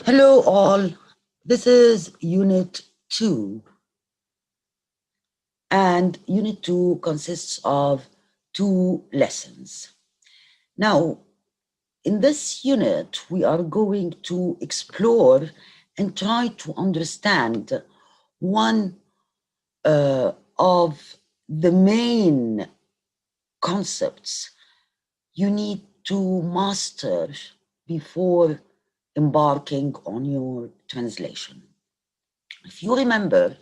Hello all, this is Unit 2 and Unit 2 consists of 2 lessons. Now, in this unit, we are going to explore and try to understand one of the main concepts you need to master before embarking on your translation. If you remember,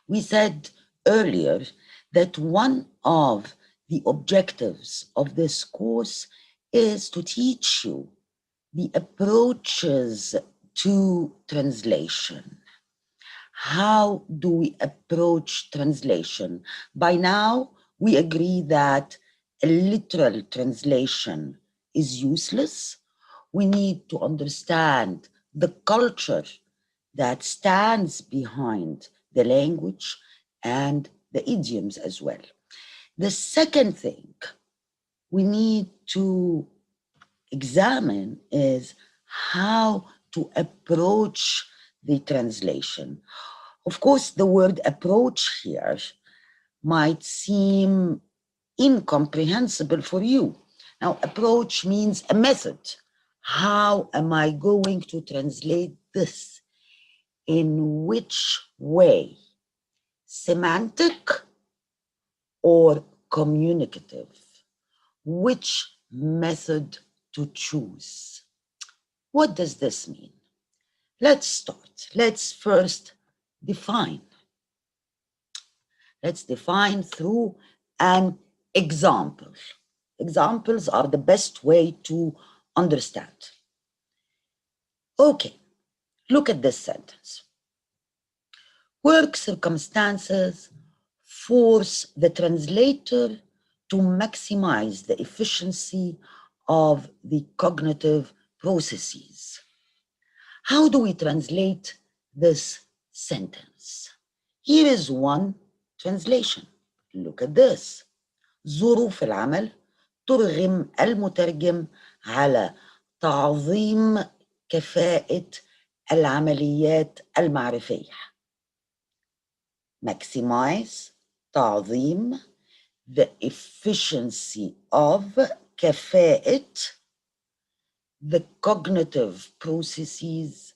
we said earlier that one of the objectives of this course is to teach you the approaches to translation. How do we approach translation? By now, we agree that a literal translation is useless. We need to understand the culture that stands behind the language and the idioms as well. The second thing we need to examine is how to approach the translation. Of course, the word approach here might seem incomprehensible for you. Now, approach means a method. How am I going to translate this? In which way? Semantic or communicative? Which method to choose? What does this mean? Let's start. Let's first define. Let's define through an example. Examples are the best way to understand. Okay, look at this sentence. Work circumstances force the translator to maximize the efficiency of the cognitive processes. How do we translate this sentence? Here is one translation. Look at this. ظروف العمل ترغم المترجم على تعظيم كفاءة العمليات المعرفية. Maximize, تعظيم, the efficiency of, كفاءة, the cognitive processes,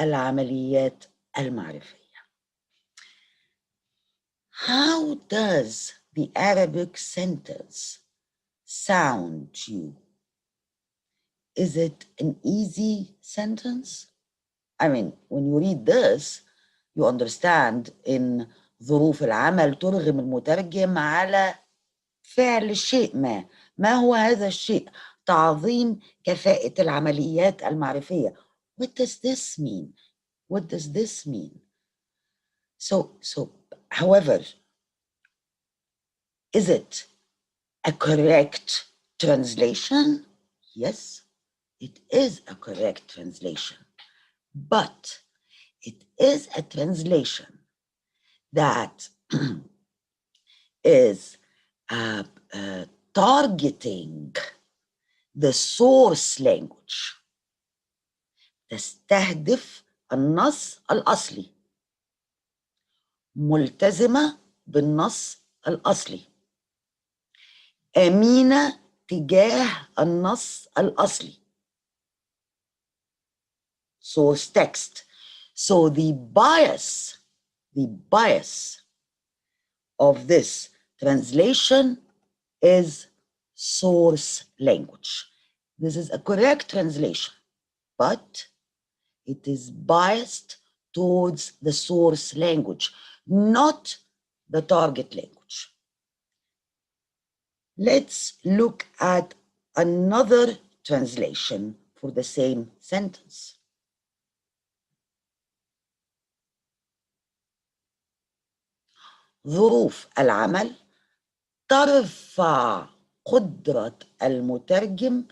العمليات المعرفية. How does the Arabic sentence sound to you? Is it an easy sentence? I mean, when you read this, you understand in ظروف العمل ترغم المترجم على فعل شيء ما. ما هو هذا الشيء؟ تعظيم كفاءة العمليات المعرفية. What does this mean? What does this mean? So, however, is it a correct translation? Yes, it is a correct translation. But it is a translation that is targeting the source language. تستهدف النص الأصلي. ملتزمة بالنص الأصلي. أمينة تجاه النص الأصلي. Source text. So the bias of this translation is source language. This is a correct translation, but it is biased towards the source language, not the target language. Let's look at another translation for the same sentence. ظروف العمل ترفع قدرة المترجم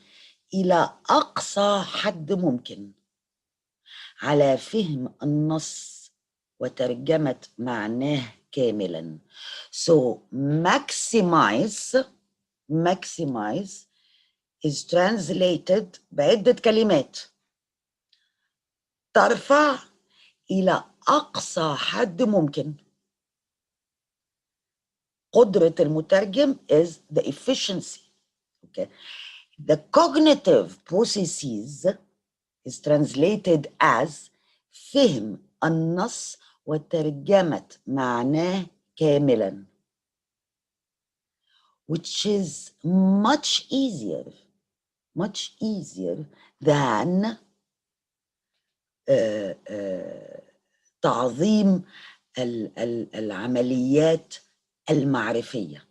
إلى أقصى حد ممكن على فهم النص وترجمة معناه كاملا. So maximize is translated بعدة كلمات. ترفع إلى أقصى حد ممكن. قدرة المترجم is the efficiency. Okay. The cognitive processes is translated as فهم النص وترجمة معناه كاملا, which is much easier than تعظيم العمليات المعرفية.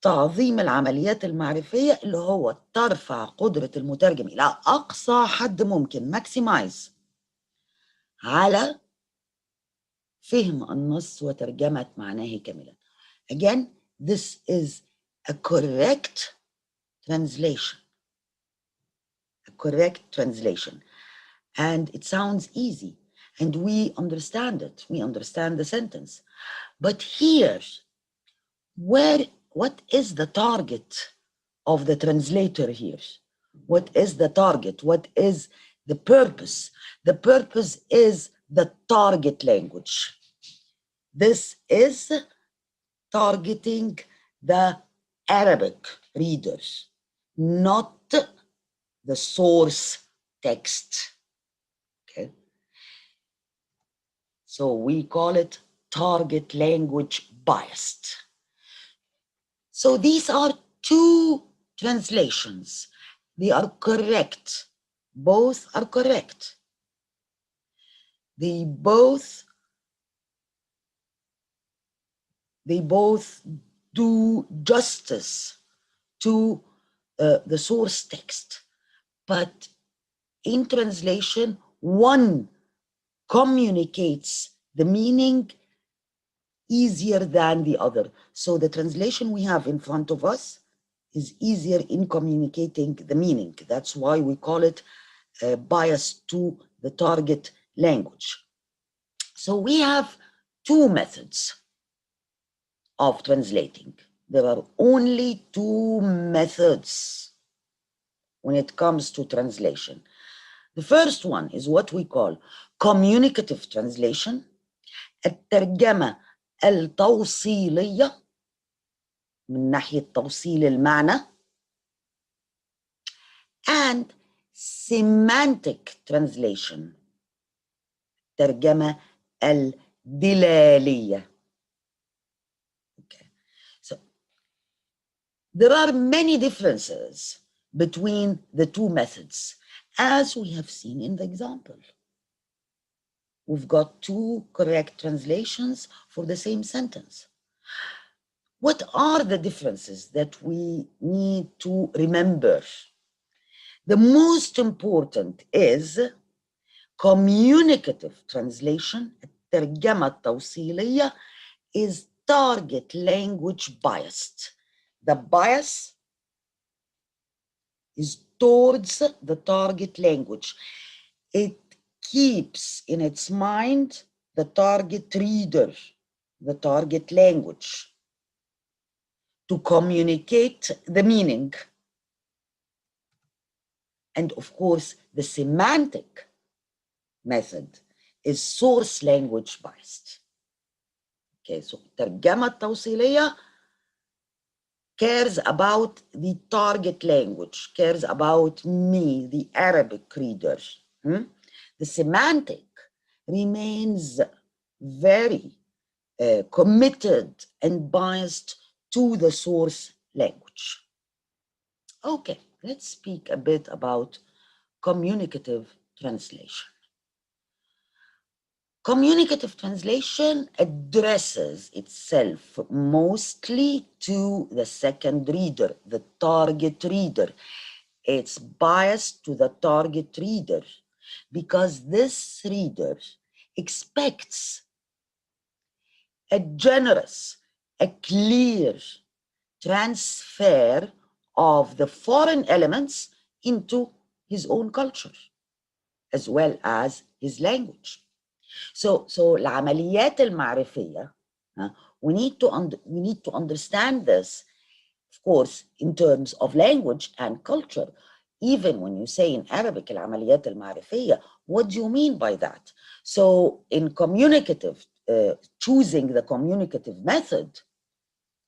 تعظيم العمليات المعرفية اللي هو ترفع قدرة المترجم إلى أقصى حد ممكن, maximize, على فهم النص وترجمة معناه كاملا. Again, this is a correct translation. A correct translation. And it sounds easy. And we understand it. We understand the sentence. But here, what is the target of the translator here? What is the target? What is the purpose? The purpose is the target language. This is targeting the Arabic readers, not the source text. Okay? So we call it target language biased. So these are two translations. They are correct. Both are correct. They both do justice to the source text. But in translation, one communicates the meaning easier than the other. So the translation we have in front of us is easier in communicating the meaning. That's why we call it bias to the target language. So we have two methods of translating. There are only two methods when it comes to translation. The first one is what we call communicative translation, الترجمة التوصيلية من ناحية توصيل المعنى, and semantic translation, الترجمة الدلالية. Okay. So there are many differences between the two methods, as we have seen in the example. We've got two correct translations for the same sentence. What are the differences that we need to remember? The most important is communicative translation, الترجمة التوصيلية, is target language biased. The bias is towards the target language. It keeps in its mind the target reader, the target language, to communicate the meaning. And of course, the semantic method is source language biased. Okay, so الترجمة التوصيلية cares about the target language, cares about me, the Arabic reader. The semantic remains very committed and biased to the source language. Okay, let's speak a bit about communicative translation. Communicative translation addresses itself mostly to the second reader, the target reader. It's biased to the target reader because this reader expects a generous, a clear transfer of the foreign elements into his own culture, as well as his language. So العمليات المعرفية, we need to understand this, of course, in terms of language and culture. even when you say in Arabic العمليات المعرفية, what do you mean by that? So in communicative, choosing the communicative method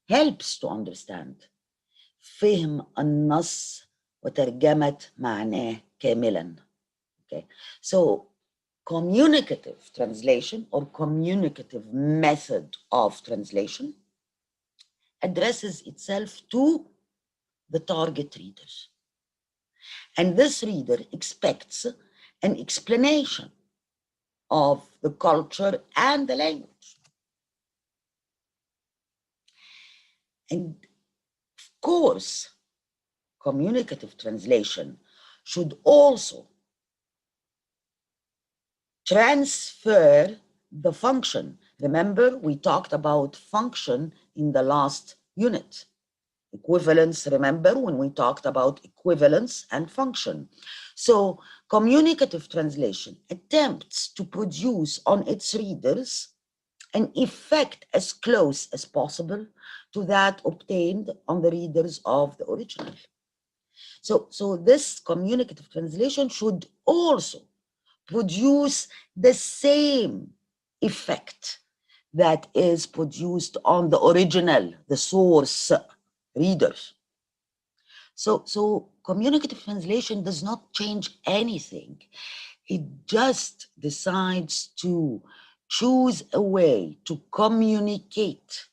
helps to understand فهم النص وترجمة معناه كاملا. Okay, so communicative translation or communicative method of translation addresses itself to the target reader. And this reader expects an explanation of the culture and the language. And of course, communicative translation should also transfer the function. Remember, we talked about function in the last unit. Equivalence, remember when we talked about equivalence and function. So communicative translation attempts to produce on its readers an effect as close as possible to that obtained on the readers of the original. So this communicative translation should also produce the same effect that is produced on the original, the source readers. So communicative translation does not change anything. It just decides to choose a way to communicate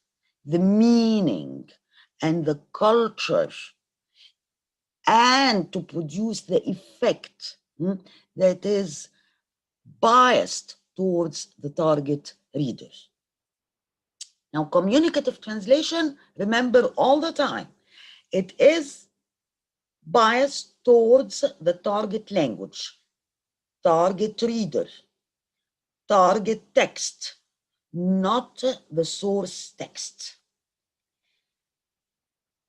the meaning and the culture and to produce the effect that is biased towards the target reader. Now, communicative translation, remember all the time, it is biased towards the target language, target reader, target text, not the source text.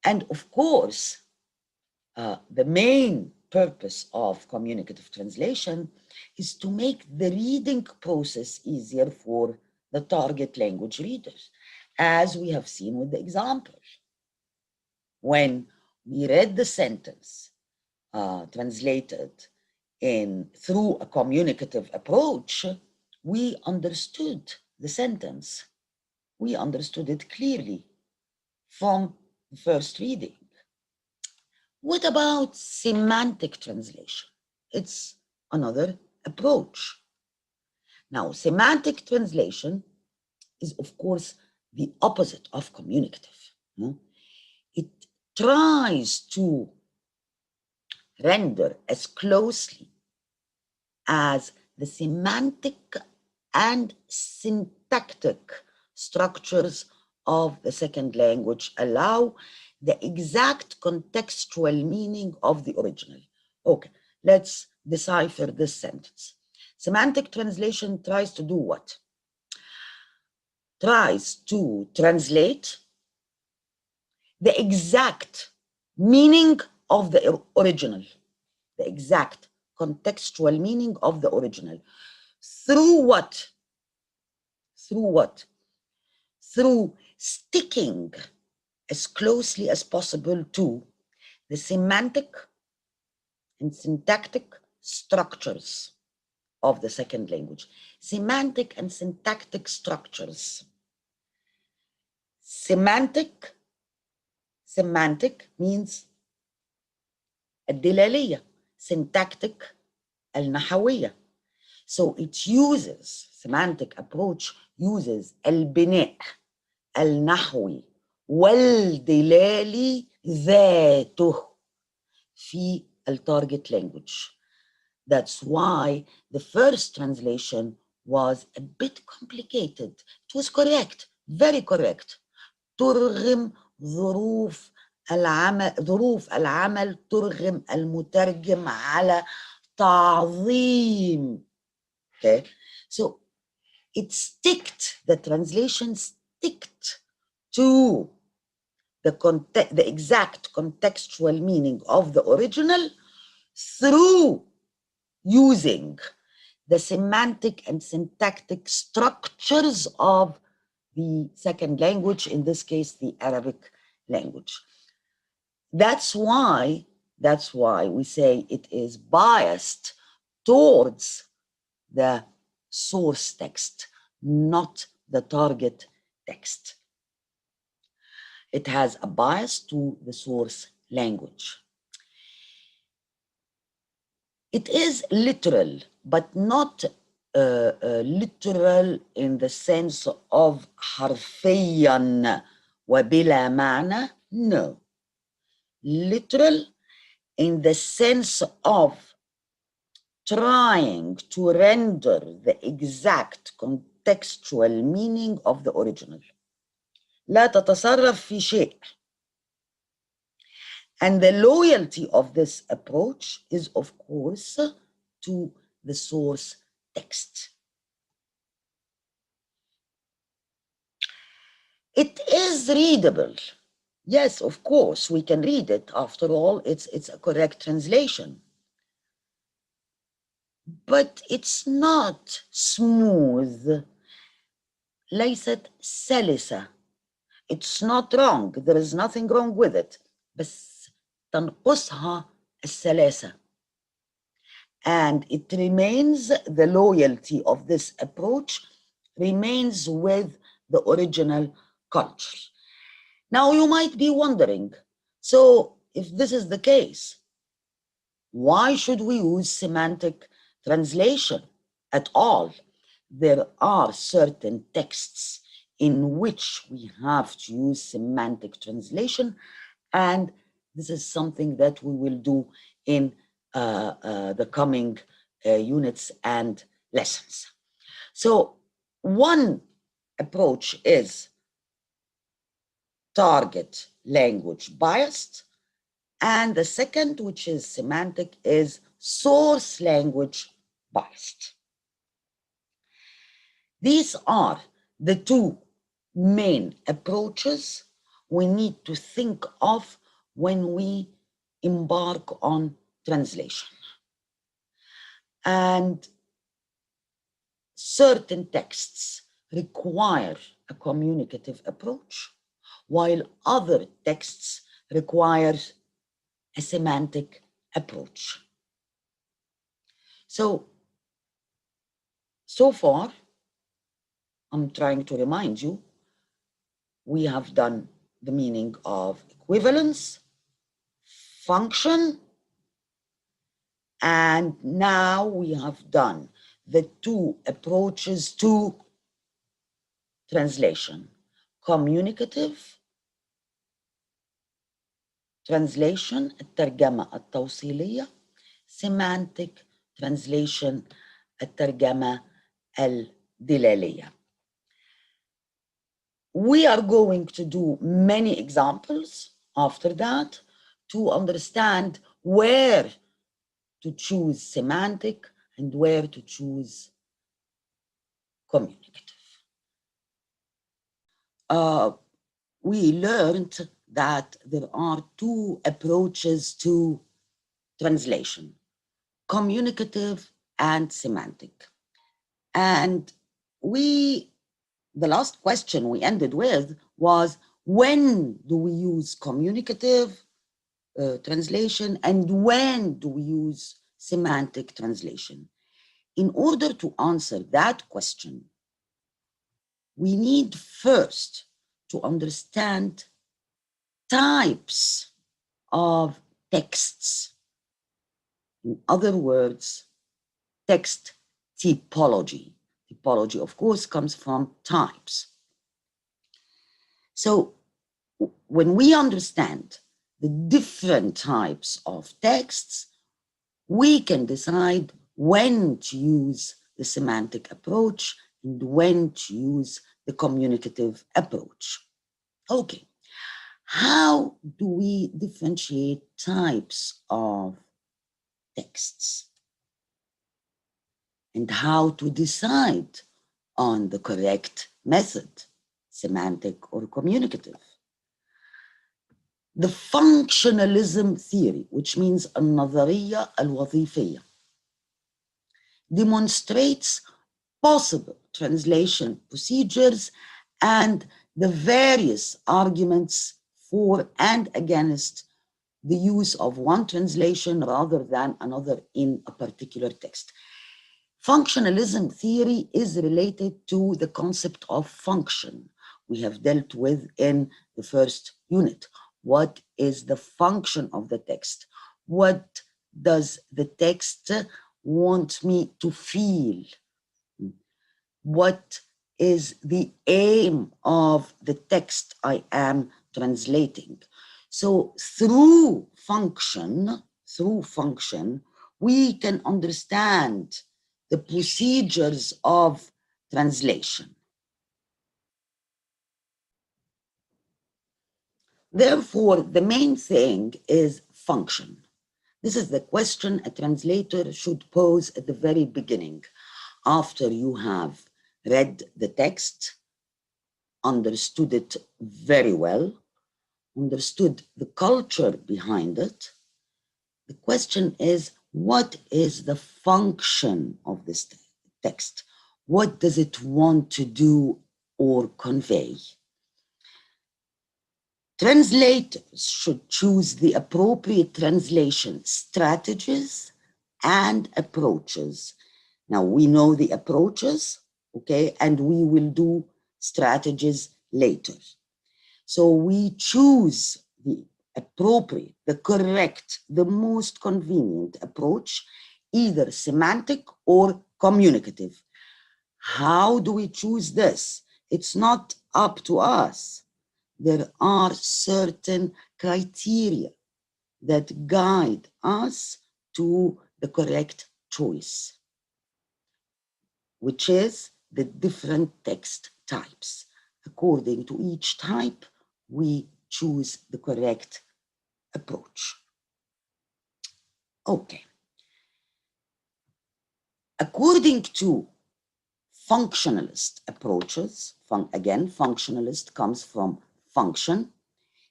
And of course, the main purpose of communicative translation is to make the reading process easier for the target language readers, as we have seen with the example. When we read the sentence translated through a communicative approach, we understood the sentence. We understood it clearly from the first reading. What about semantic translation? It's another approach. Now, semantic translation is, of course, the opposite of communicative. It tries to render as closely as the semantic and syntactic structures of the second language allow the exact contextual meaning of the original. Okay, let's decipher this sentence. Semantic translation tries to do what? Tries to translate the exact meaning of the original, the exact contextual meaning of the original. Through what? Through what? Through sticking as closely as possible to the semantic and syntactic structures of the second language. Semantic and syntactic structures. Semantic means الدلالية. Syntactic النحوية. So it uses, semantic approach uses البناء النحوي والدلالي ذاته في التارجت language. That's why the first translation was a bit complicated. It was correct, very correct. ترغم ظروف العمل ترغم المترجم على تعظيم. Okay, so the translation sticked to the exact contextual meaning of the original through using the semantic and syntactic structures of the second language, in this case, the Arabic language. That's why That's why we say it is biased towards the source text, not the target text. It has a bias to the source language. It is literal, but not literal in the sense of حرفيا وبلا معنى. No. Literal in the sense of trying to render the exact contextual meaning of the original. لا تتصرف في شيء. And the loyalty of this approach is, of course, to the source text. It is readable. Yes, of course, we can read it. After all, it's a correct translation. But it's not smooth. ليست سلسة. It's not wrong. There is nothing wrong with it. بس تنقصها السلاسة. And it remains, the loyalty of this approach remains with the original culture. Now you might be wondering, so if this is the case, why should we use semantic translation at all? There are certain texts in which we have to use semantic translation, and this is something that we will do in the coming units and lessons. So one approach is target language biased, and the second, which is semantic, is source language biased. These are the two main approaches we need to think of when we embark on translation. And certain texts require a communicative approach, while other texts require a semantic approach. So far, I'm trying to remind you, we have done the meaning of equivalence, function, and now we have done the two approaches to translation: communicative translation, الترجمة التوصيلية; semantic translation, الترجمة الدلالية. We are going to do many examples after that to understand where to choose semantic and where to choose communicative. We learned that there are two approaches to translation: communicative and semantic. And the last question we ended with was, when do we use communicative translation and when do we use semantic translation? In order to answer that question, we need first to understand types of texts. In other words, text typology. Typology, of course, comes from types. So when we understand the different types of texts, we can decide when to use the semantic approach and when to use the communicative approach. Okay, how do we differentiate types of texts? And how to decide on the correct method, semantic or communicative? The functionalism theory, which means النظرية الوظيفية, demonstrates possible translation procedures and the various arguments for and against the use of one translation rather than another in a particular text. Functionalism theory is related to the concept of function we have dealt with in the first unit. What is the function of the text? What does the text want me to feel? What is the aim of the text I am translating? So through function, we can understand the procedures of translation. Therefore, the main thing is function. This is the question a translator should pose at the very beginning, after you have read the text, understood it very well, understood the culture behind it. The question is, what is the function of this text? What does it want to do or convey? Translators should choose the appropriate translation strategies and approaches. Now, we know the approaches, okay, and we will do strategies later. So we choose the appropriate, the correct, the most convenient approach, either semantic or communicative. How do we choose this? It's not up to us. There are certain criteria that guide us to the correct choice, which is the different text types. According to each type, we choose the correct approach. Okay. According to functionalist approaches, again, functionalist comes from function,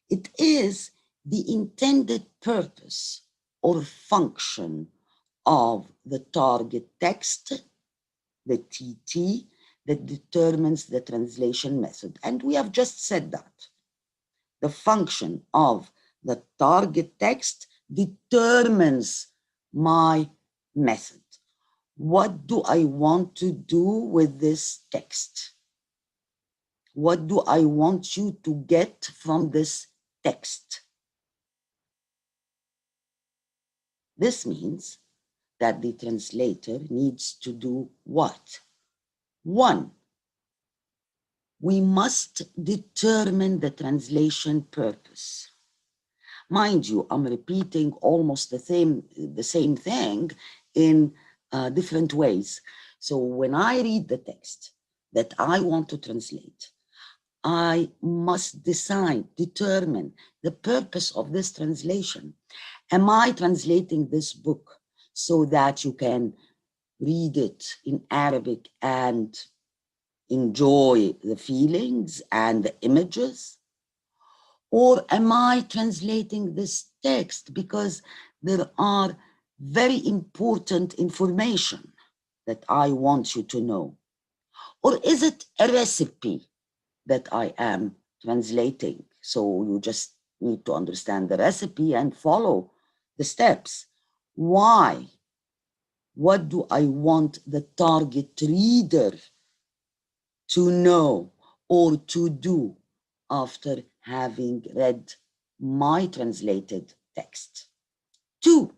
it is the intended purpose or function of the target text, the TT, that determines the translation method. And we have just said that. The function of the target text determines my method. What do I want to do with this text? What do I want you to get from this text? This means that the translator needs to do what? One, we must determine the translation purpose. Mind you, I'm repeating almost the same thing in different ways. So when I read the text that I want to translate, I must determine the purpose of this translation. Am I translating this book so that you can read it in Arabic and enjoy the feelings and the images? Or am I translating this text because there are very important information that I want you to know? Or is it a recipe that I am translating? So you just need to understand the recipe and follow the steps. Why? What do I want the target reader to know or to do after having read my translated text? 2,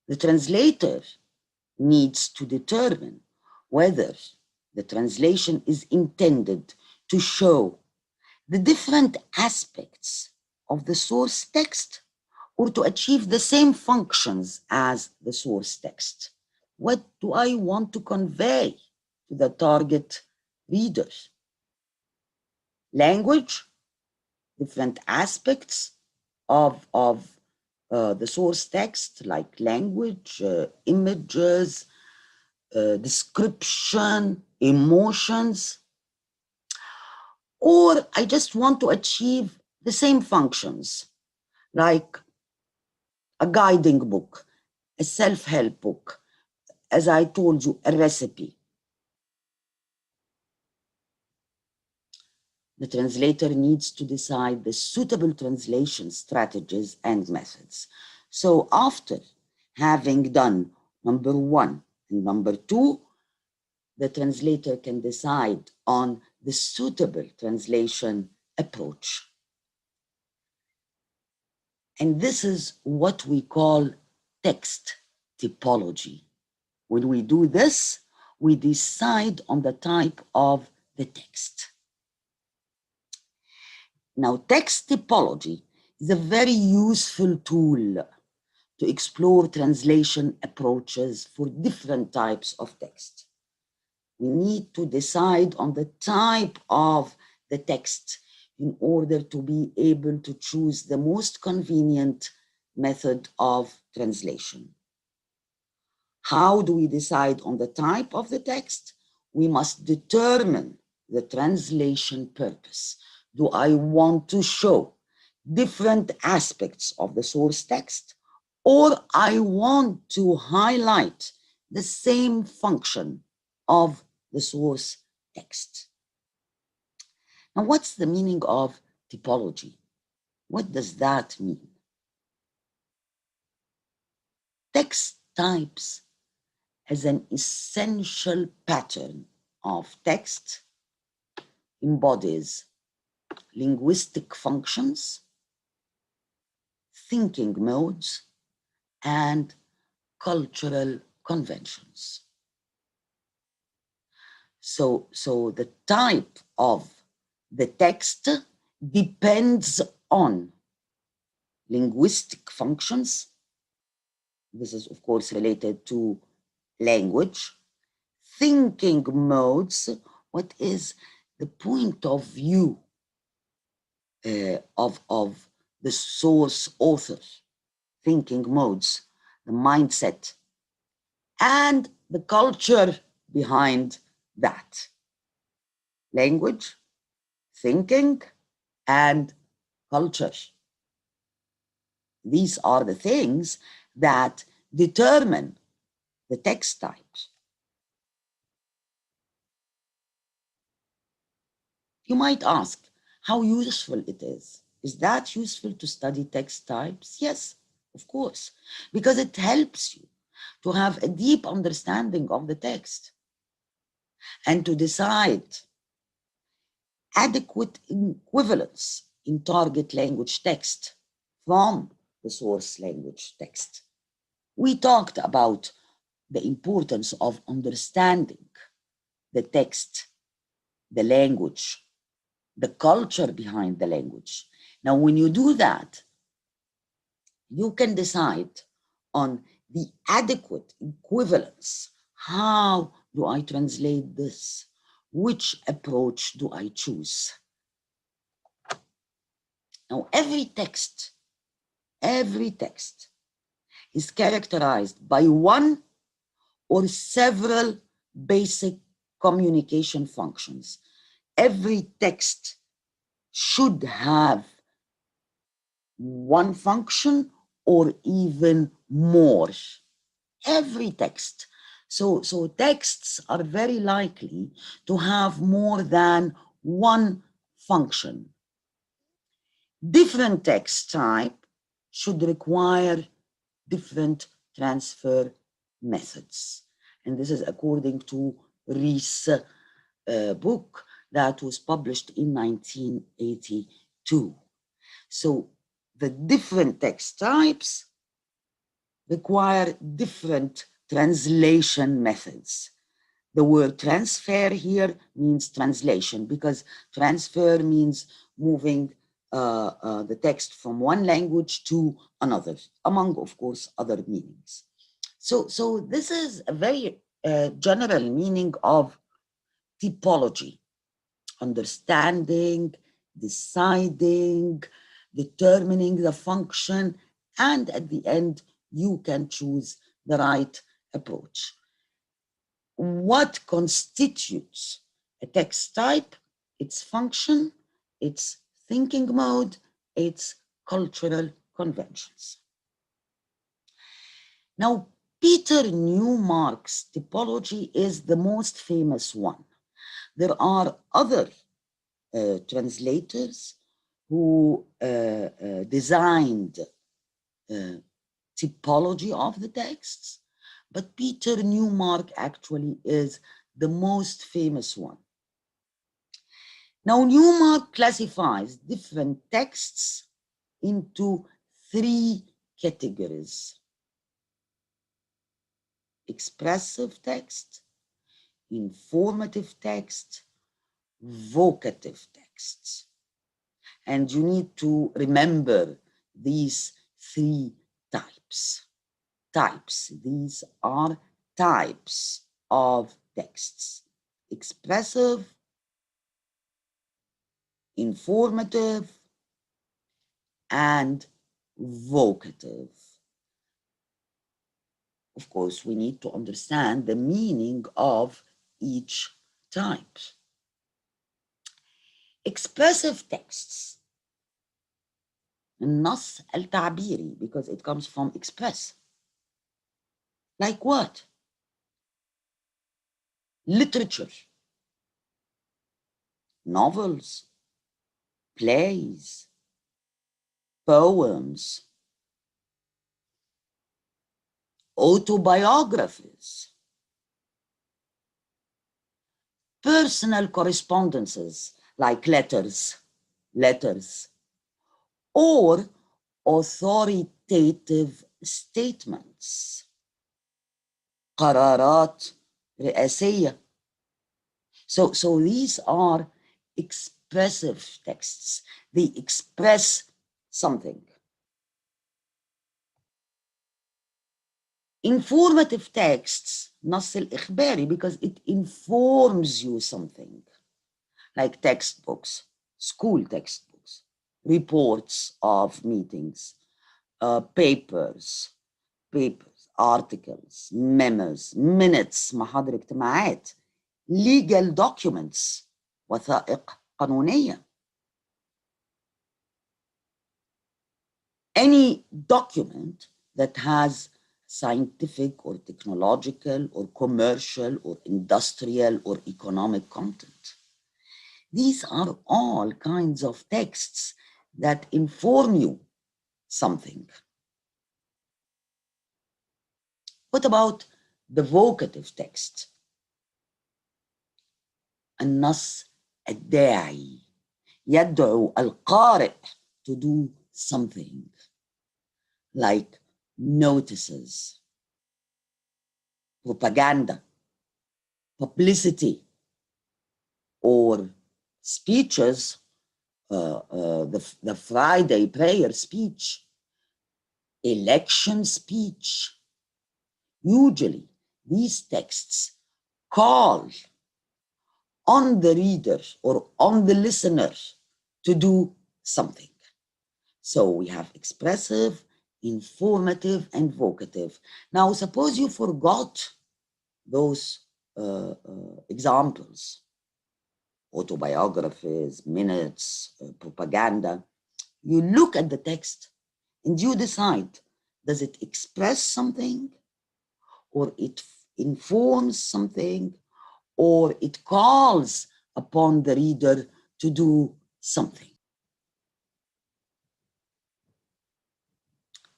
the translator needs to determine whether the translation is intended to show the different aspects of the source text or to achieve the same functions as the source text. What do I want to convey to the target reader? Language, different aspects of the source text, like language, images, description, emotions, or I just want to achieve the same functions, like a guiding book, a self-help book, as I told you, a recipe. the translator needs to decide the suitable translation strategies and methods. So after having done number 1 and number 2, the translator can decide on the suitable translation approach. And this is what we call text typology. When we do this, we decide on the type of the text. Now, text typology is a very useful tool to explore translation approaches for different types of text. We need to decide on the type of the text in order to be able to choose the most convenient method of translation. How do we decide on the type of the text? We must determine the translation purpose. Do I want to show different aspects of the source text, or I want to highlight the same function of the source text? Now, what's the meaning of typology? What does that mean? Text types as an essential pattern of text embodies linguistic functions, thinking modes, and cultural conventions. So the type of the text depends on linguistic functions. This is, of course, related to language. Thinking modes, what is the point of view of the source author? Thinking modes, the mindset, and the culture behind that. Language, thinking, and culture. These are the things that determine the text types. You might ask how useful it is. Is that useful to study text types? Yes, of course, because it helps you to have a deep understanding of the text and to decide adequate equivalence in target language text from the source language text. We talked about the importance of understanding the text, the language, the culture behind the language. Now, when you do that, you can decide on the adequate equivalence. How do I translate this? Which approach do I choose? Now, every text is characterized by one or several basic communication functions. Every text should have one function or even more. Every text. So texts are very likely to have more than one function. Different text type should require different transfer methods. And this is according to Rees' book that was published in 1982. So the different text types require different translation methods. The word transfer here means translation, because transfer means moving the text from one language to another, among, of course, other meanings. So this is a very general meaning of typology: understanding, deciding, determining the function, and at the end, you can choose the right approach. What constitutes a text type? Its function, its thinking mode, its cultural conventions. Now, Peter Newmark's typology is the most famous one. There are other translators who designed typology of the texts, but Peter Newmark actually is the most famous one. Now, Newmark classifies different texts into 3 categories: expressive text, informative text, vocative texts. And you need to remember these 3 types. These are types of texts: expressive, informative, and vocative. Of course, we need to understand the meaning of each type. Expressive texts, النص التعبيري, because it comes from express. Like what? Literature, novels, plays, poems, autobiographies, personal correspondences like letters, or authoritative statements, قرارات رئاسية. So these are expressive texts. They express something. Informative texts, نص الإخباري, because it informs you something, like textbooks, school textbooks, reports of meetings, papers, articles, memos, minutes, محاضر اجتماعات, legal documents, وثائق قانونية. Any document that has scientific or technological or commercial or industrial or economic content. These are all kinds of texts that inform you something. What about the vocative text? النص الداعي يدعو القارئ to do something, like notices, propaganda, publicity, or speeches, the Friday prayer speech, election speech. Usually, these texts call on the reader or on the listener to do something. So we have expressive, informative, and vocative. Now, suppose you forgot those examples: autobiographies, minutes, propaganda. You look at the text and you decide, does it express something, or it informs something, or it calls upon the reader to do something?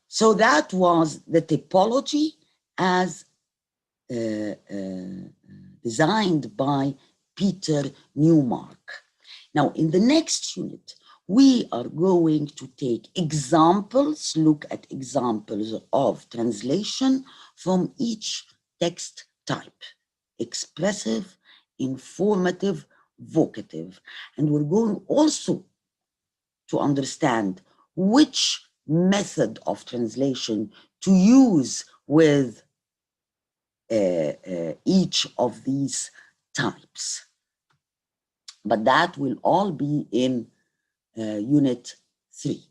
So that was the typology as designed by Peter Newmark. Now, in the next unit, we are going to take examples, look at examples of translation from each text type: expressive, informative, vocative. And we're going also to understand which method of translation to use with each of these types. But that will all be in Unit 3.